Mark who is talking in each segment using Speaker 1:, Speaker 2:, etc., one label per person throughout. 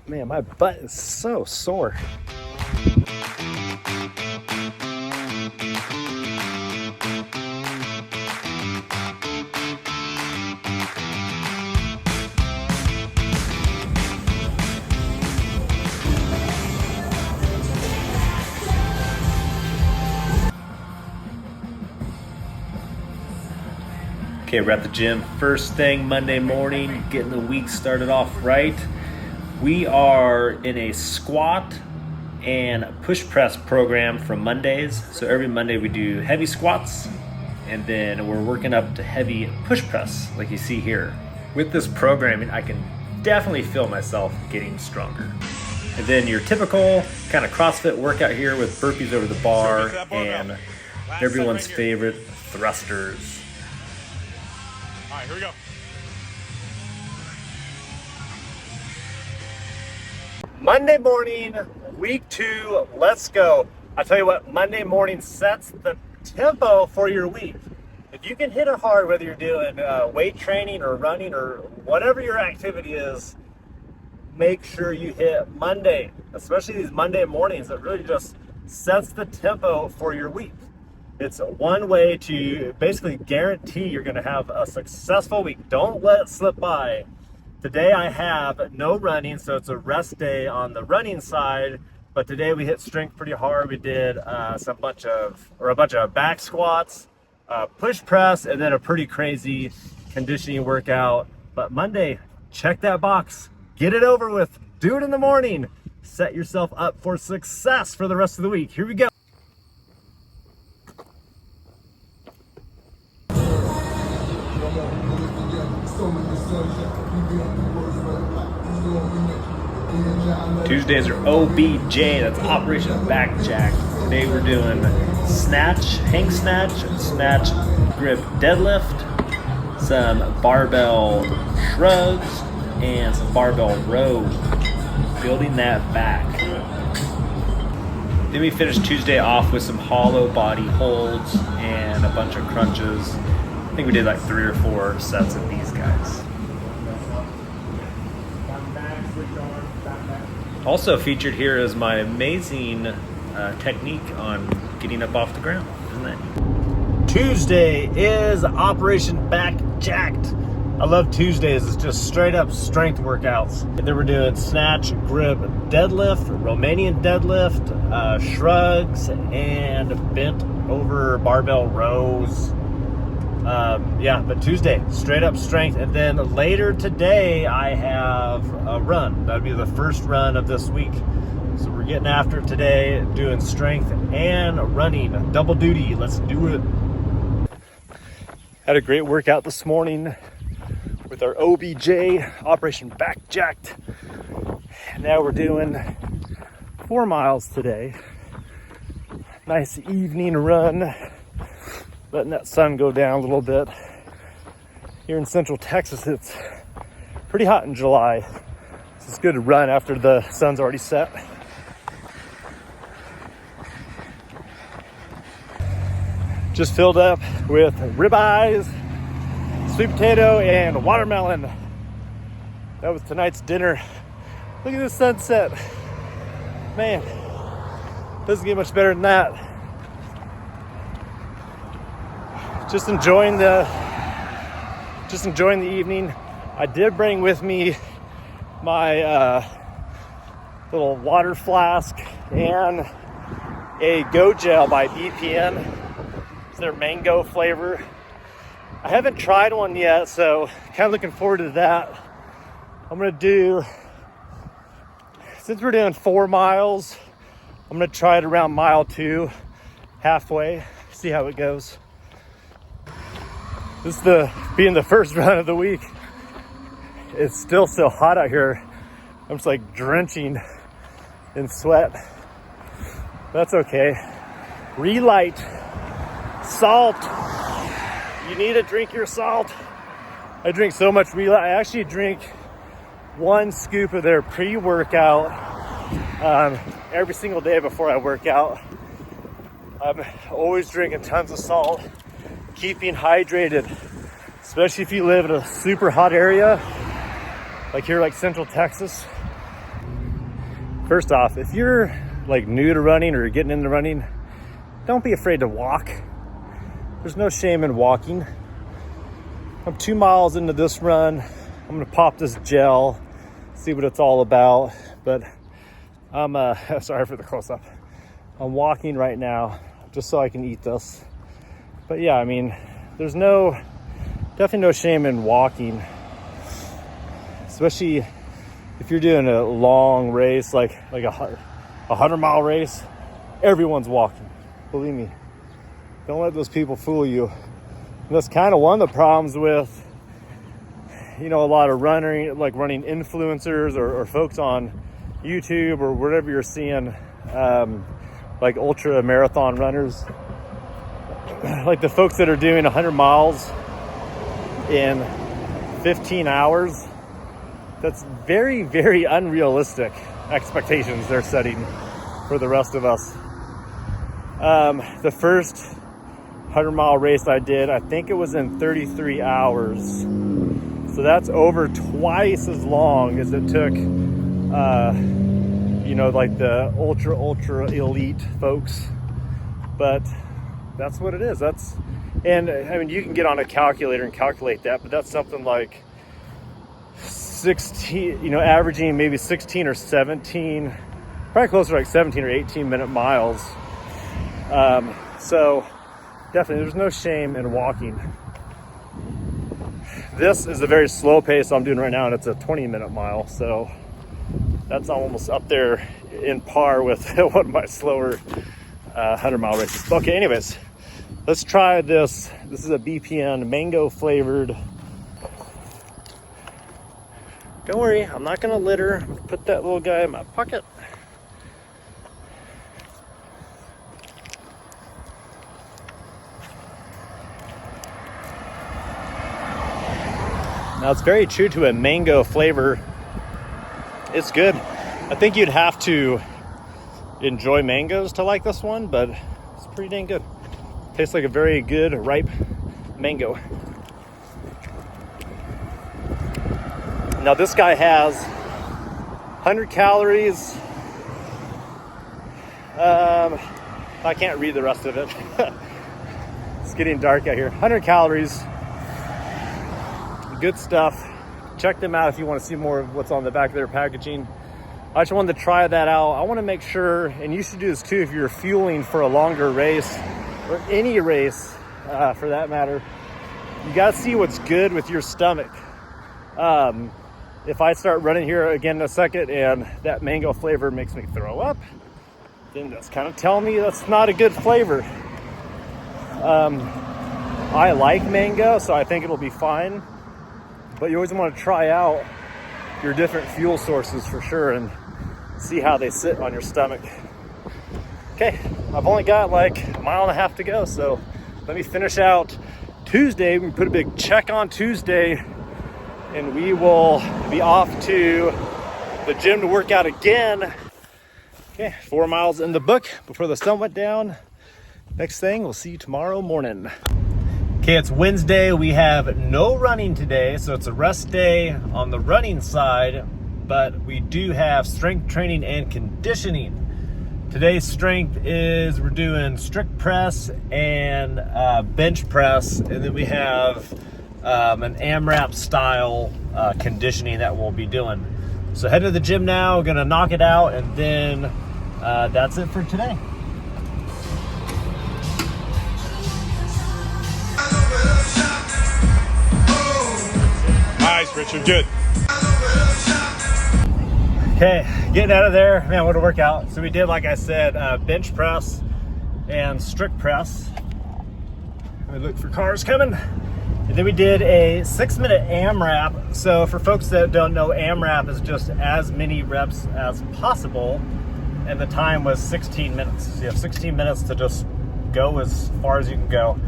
Speaker 1: Man, my butt is so sore. Okay, we're at the gym. First thing Monday morning, getting the week started off right. We are in a squat and push press program for Mondays. So every Monday we do heavy squats and then we're working up to heavy push press like you see here. With this programming, I can definitely feel myself getting stronger. And then your typical kind of CrossFit workout here with burpees over the bar and everyone's favorite thrusters.
Speaker 2: All right, here we go.
Speaker 1: Monday morning, week 2, let's go. I tell you what, Monday morning sets the tempo for your week. If you can hit it hard, whether you're doing weight training or running or whatever your activity is, make sure you hit Monday, especially these Monday mornings. It really just sets the tempo for your week. It's one way to basically guarantee you're going to have a successful week. Don't let it slip by. Today I have no running, so it's a rest day on the running side. But today we hit strength pretty hard. We did a bunch of back squats, push press, and then a pretty crazy conditioning workout. But Monday, check that box. Get it over with. Do it in the morning. Set yourself up for success for the rest of the week. Here we go. Tuesdays are OBJ, that's Operation Back Jack. Today we're doing snatch, hang snatch, snatch grip deadlift, some barbell shrugs, and some barbell rows, building that back. Then we finished Tuesday off with some hollow body holds and a bunch of crunches. I think we did like 3 or 4 sets of these guys. Also featured here is my amazing technique on getting up off the ground, isn't it? Tuesday is Operation Back Jacked. I love Tuesdays. It's just straight up strength workouts. And then we're doing snatch, grip, deadlift, Romanian deadlift, shrugs, and bent over barbell rows. But Tuesday, straight up strength. And then later today, I have a run. That'll be the first run of this week. So we're getting after it today, doing strength and running. Double duty, let's do it. Had a great workout this morning with our OBJ, Operation Back Jacked. Now we're doing 4 miles today. Nice evening run. Letting that sun go down a little bit. Here in Central Texas, it's pretty hot in July. So it's good to run after the sun's already set. Just filled up with ribeyes, sweet potato, and watermelon. That was tonight's dinner. Look at this sunset. Man, doesn't get much better than that. Just enjoying the evening. I did bring with me my little water flask and a Go Gel by BPN. It's their mango flavor. I haven't tried one yet, so kind of looking forward to that. I'm gonna do, since we're doing 4 miles, I'm gonna try it around mile 2, halfway, see how it goes. This is being the first run of the week. It's still so hot out here. I'm just like drenching in sweat. That's okay. Re-Lyte, salt. You need to drink your salt. I drink so much Re-Lyte. I actually drink 1 scoop of their pre-workout every single day before I work out. I'm always drinking tons of salt. Keeping hydrated, especially if you live in a super hot area like here, like Central Texas. First off, if you're like new to running or getting into running, don't be afraid to walk. There's no shame in walking. I'm 2 miles into this run. I'm gonna pop this gel, see what it's all about. But I'm sorry for the close-up. I'm walking right now just so I can eat this. But yeah, I mean, there's definitely no shame in walking, especially if you're doing a long race, like a 100-mile race. Everyone's walking, believe me. Don't let those people fool you. And that's kind of one of the problems with, you know, a lot of running influencers or folks on YouTube or whatever you're seeing, like ultra marathon runners, like the folks that are doing 100 miles in 15 hours. That's very, very unrealistic expectations they're setting for the rest of us. The first 100-mile race I did, I think it was in 33 hours. So that's over twice as long as it took, you know, like the ultra elite folks. But that's what it is. And I mean, you can get on a calculator and calculate that, but that's something like 16, you know, averaging maybe 16 or 17, probably closer to like 17 or 18 minute miles. So definitely there's no shame in walking. This is a very slow pace I'm doing right now, and it's a 20-minute mile. So that's almost up there in par with one of my slower 100-mile races. Okay, anyways, let's try this. This is a BPN mango flavored. Don't worry, I'm not gonna litter. I'm gonna put that little guy in my pocket. Now it's very true to a mango flavor. It's good. I think you'd have to enjoy mangoes to like this one, but it's pretty dang good. Tastes like a very good ripe mango. Now this guy has 100 calories. I can't read the rest of it. It's getting dark out here. 100 calories. Good stuff. Check them out if you want to see more of what's on the back of their packaging. I just wanted to try that out. I want to make sure, and you should do this too if you're fueling for a longer race or any race for that matter. You got to see what's good with your stomach. If I start running here again in a second and that mango flavor makes me throw up, then that's kind of telling me that's not a good flavor. I like mango, so I think it'll be fine. But you always want to try out your different fuel sources for sure and see how they sit on your stomach. Okay, I've only got like a mile and a half to go, so let me finish out Tuesday. We can put a big check on Tuesday, and we will be off to the gym to work out again. Okay, 4 miles in the book before the sun went down. Next thing, we'll see you tomorrow morning. Okay, it's Wednesday. We have no running today, so it's a rest day on the running side, but we do have strength training and conditioning. Today's strength is we're doing strict press and bench press, and then we have an AMRAP style conditioning that we'll be doing. So head to the gym now, we're gonna knock it out, and then that's it for today.
Speaker 2: Nice, Richard. Good.
Speaker 1: Okay, getting out of there. Man, what a workout. So we did, like I said, bench press and strict press. We look for cars coming. And then we did a 6-minute AMRAP. So for folks that don't know, AMRAP is just as many reps as possible. And the time was 16 minutes. So you have 16 minutes to just go as far as you can go.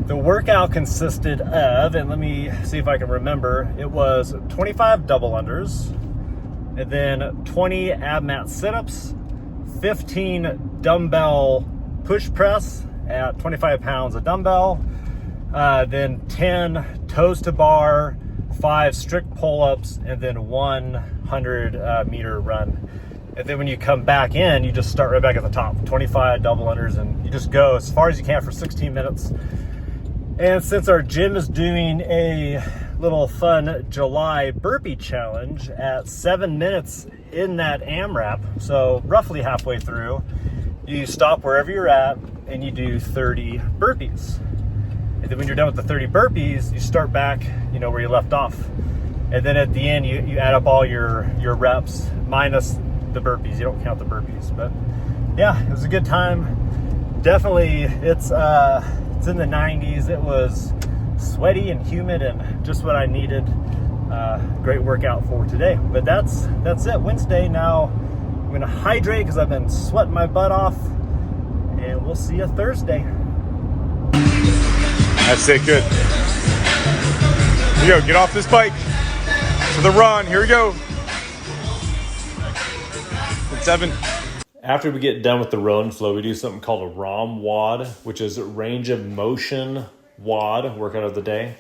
Speaker 1: The workout consisted of, and let me see if I can remember, it was 25 double unders, and then 20 ab mat sit-ups, 15 dumbbell push press at 25 pounds of dumbbell, then 10 toes to bar, 5 strict pull-ups, and then 100 meter run. And then when you come back in, you just start right back at the top, 25 double unders, and you just go as far as you can for 16 minutes. And since our gym is doing a little fun July burpee challenge at 7 minutes in that AMRAP, so roughly halfway through, you stop wherever you're at and you do 30 burpees. And then when you're done with the 30 burpees, you start back, where you left off. And then at the end, you add up all your reps minus the burpees. You don't count the burpees, but yeah, it was a good time. Definitely, it's in the 90s. It was sweaty and humid and just what I needed. Great workout for today. But that's it. Wednesday. Now I'm gonna hydrate because I've been sweating my butt off, and we'll see you Thursday.
Speaker 2: That's it, good. Here we go, get off this bike. To the run, here we go. 7.
Speaker 1: After we get done with the row and flow, we do something called a ROM WOD, which is a range of motion WOD, workout of the day.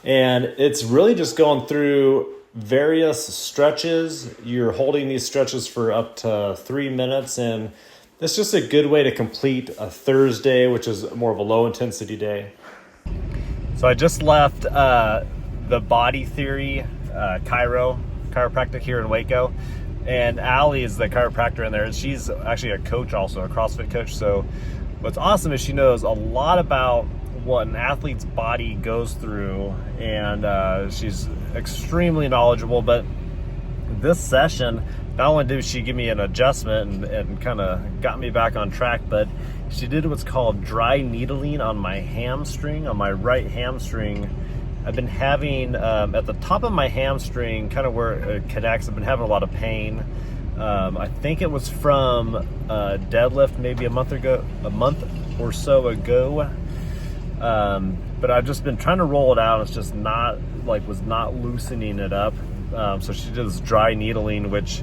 Speaker 1: And it's really just going through various stretches. You're holding these stretches for up to 3 minutes, and it's just a good way to complete a Thursday, which is more of a low intensity day. So I just left the Body Theory chiropractic here in Waco. And Allie is the chiropractor in there. She's actually a coach also, a CrossFit coach. So what's awesome is she knows a lot about what an athlete's body goes through. And she's extremely knowledgeable. But this session, not only did she give me an adjustment and kind of got me back on track, but she did what's called dry needling on my hamstring, on my right hamstring. I've been having, at the top of my hamstring, kind of where it connects, I've been having a lot of pain. I think it was from deadlift maybe a month or so ago. But I've just been trying to roll it out. It's just was not loosening it up. So she did this dry needling, which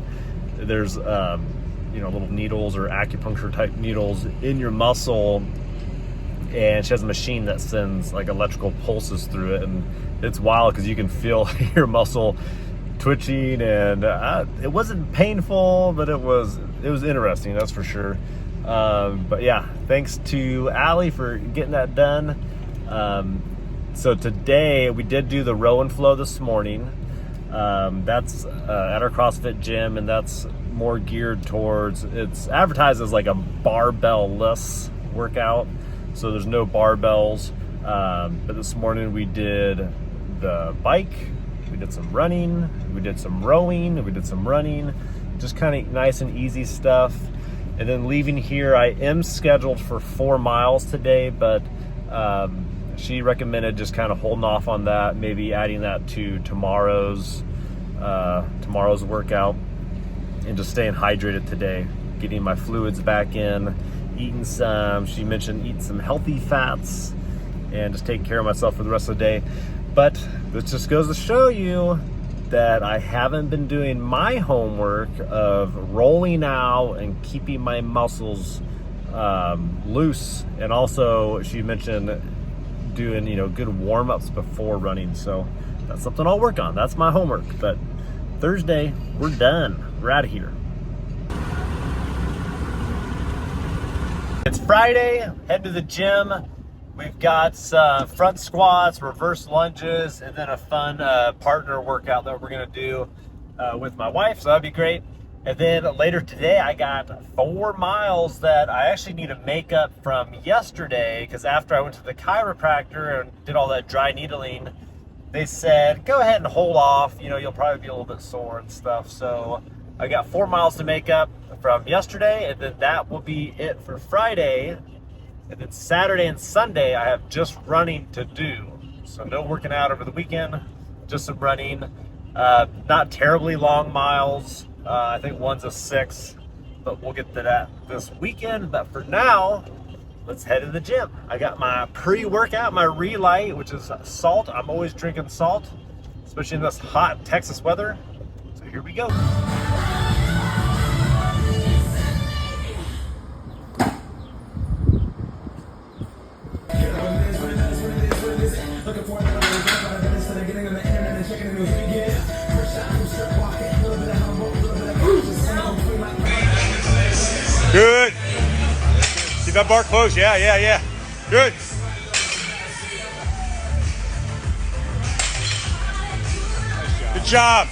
Speaker 1: there's, little needles or acupuncture type needles in your muscle. And she has a machine that sends like electrical pulses through it, and it's wild because you can feel your muscle twitching, and it wasn't painful, but it was interesting, that's for sure. But yeah, thanks to Allie for getting that done. So today we did do the row and flow this morning. That's at our CrossFit gym, and that's more geared towards, it's advertised as like a barbell-less workout. So there's no barbells, but this morning we did the bike, we did some running, we did some rowing, we did some running, just kind of nice and easy stuff. And then leaving here, I am scheduled for 4 miles today, but she recommended just kind of holding off on that, maybe adding that to tomorrow's workout, and just staying hydrated today, getting my fluids back in. Eating she mentioned eating some healthy fats and just taking care of myself for the rest of the day. But this just goes to show you that I haven't been doing my homework of rolling out and keeping my muscles loose. And also she mentioned doing, good warm-ups before running. So that's something I'll work on. That's my homework. But Thursday, we're done. We're out of here. It's Friday, head to the gym. We've got some front squats, reverse lunges, and then a fun partner workout that we're gonna do with my wife, so that'd be great. And then later today, I got 4 miles that I actually need to make up from yesterday, because after I went to the chiropractor and did all that dry needling, they said, go ahead and hold off, you'll probably be a little bit sore and stuff. So I got 4 miles to make up from yesterday, and then that will be it for Friday. And then Saturday and Sunday I have just running to do, so no working out over the weekend, just some running. Not terribly long miles. I think one's a 6, but we'll get to that this weekend. But for now, let's head to the gym. I got my pre-workout, my Re-Lyte, which is salt. I'm always drinking salt, especially in this hot Texas weather. So here we go.
Speaker 2: that bar close. Yeah. Good. Good job.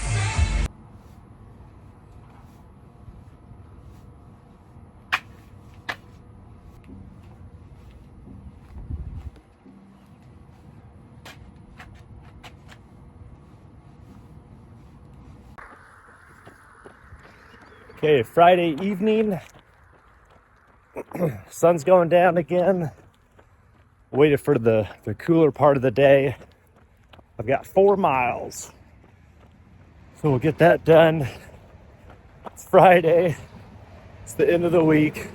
Speaker 1: Okay, Friday evening. Sun's going down again. Waited for the cooler part of the day. I've got 4 miles. So we'll get that done. It's Friday. It's the end of the week.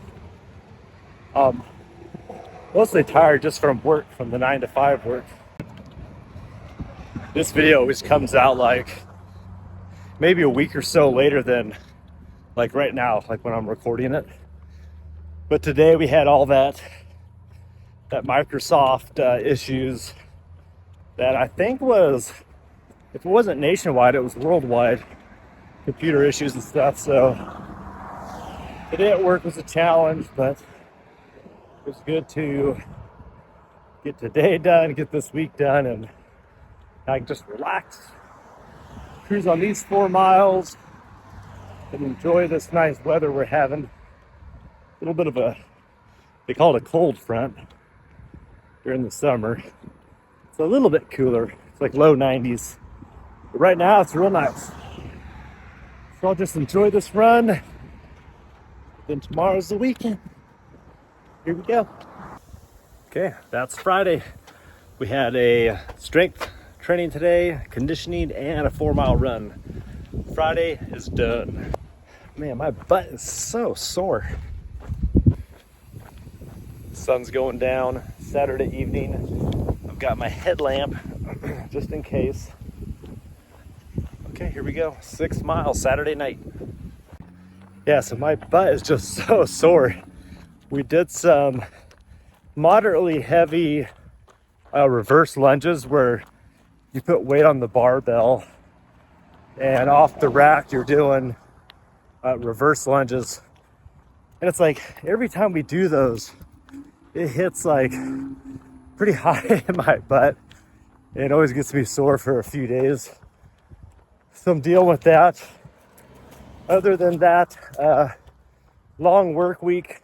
Speaker 1: Mostly tired just from work, from the 9 to 5 work. This video always comes out like maybe a week or so later than like right now, like when I'm recording it. But today we had all that Microsoft issues that I think was, if it wasn't nationwide, it was worldwide, computer issues and stuff. So today at work was a challenge, but it was good to get today done, get this week done, and I can just relax, cruise on these 4 miles, and enjoy this nice weather we're having. A little bit of they call it a cold front during the summer. It's a little bit cooler. It's like low 90s. But right now it's real nice. So I'll just enjoy this run. Then tomorrow's the weekend. Here we go. Okay, that's Friday. We had a strength training today, conditioning, and a 4-mile run. Friday is done. Man, my butt is so sore. Sun's going down Saturday evening. I've got my headlamp just in case. Okay, here we go. 6 miles Saturday night. Yeah, so my butt is just so sore. We did some moderately heavy reverse lunges where you put weight on the barbell, and off the rack you're doing reverse lunges. And it's like every time we do those, it hits like pretty high in my butt. It always gets me sore for a few days. So I'm dealing with that. Other than that, long work week.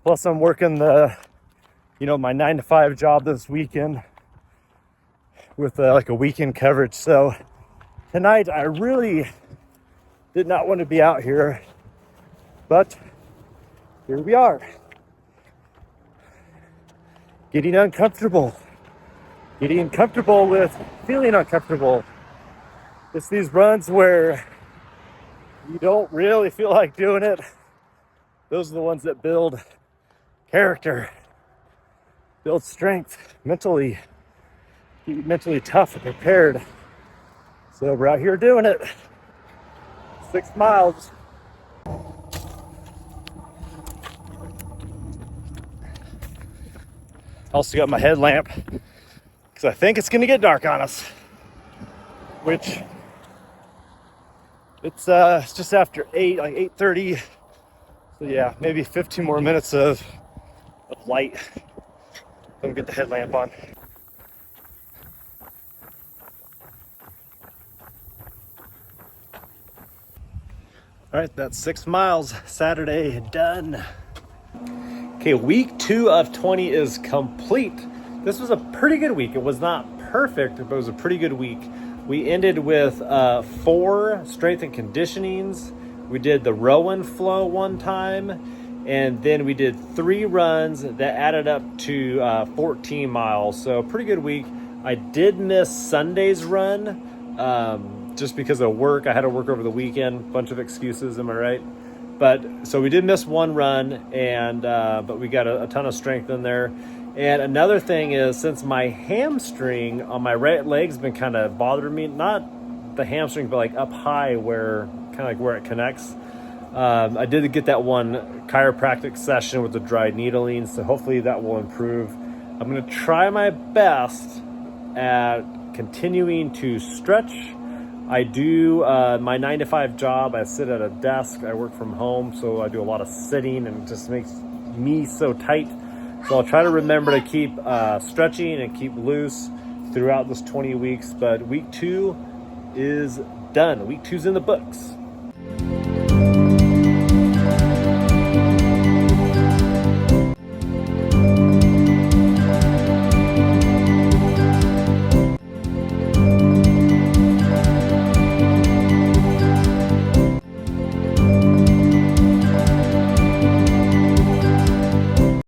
Speaker 1: Plus I'm working my 9 to 5 job this weekend with like a weekend coverage. So tonight I really did not want to be out here, but here we are. Getting uncomfortable with feeling uncomfortable. It's these runs where you don't really feel like doing it. Those are the ones that build character, build strength, mentally, keep you mentally tough and prepared. So we're out here doing it. 6 miles. Also got my headlamp because I think it's gonna get dark on us, which it's just after 8, like 8:30. So yeah, maybe 15 more minutes of light. Let me get the headlamp on. All right, that's 6 miles Saturday done. Okay, week 2 of 20 is complete. This was a pretty good week. It was not perfect, but it was a pretty good week. We ended with 4 strength and conditionings. We did the Rowan flow one time, and then we did 3 runs that added up to 14 miles. So pretty good week. I did miss Sunday's run just because of work. I had to work over the weekend. Bunch of excuses, am I right? But so we did miss 1 run, and but we got a ton of strength in there. And another thing is, since my hamstring on my right leg's been kind of bothering me, not the hamstring, but like up high where kind of like where it connects. I did get that 1 chiropractic session with the dry needling, so hopefully that will improve. I'm going to try my best at continuing to stretch. I do my 9 to 5 job. I sit at a desk. I work from home, so I do a lot of sitting, and it just makes me so tight. So I'll try to remember to keep stretching and keep loose throughout this 20 weeks. But week 2 is done. Week 2's in the books.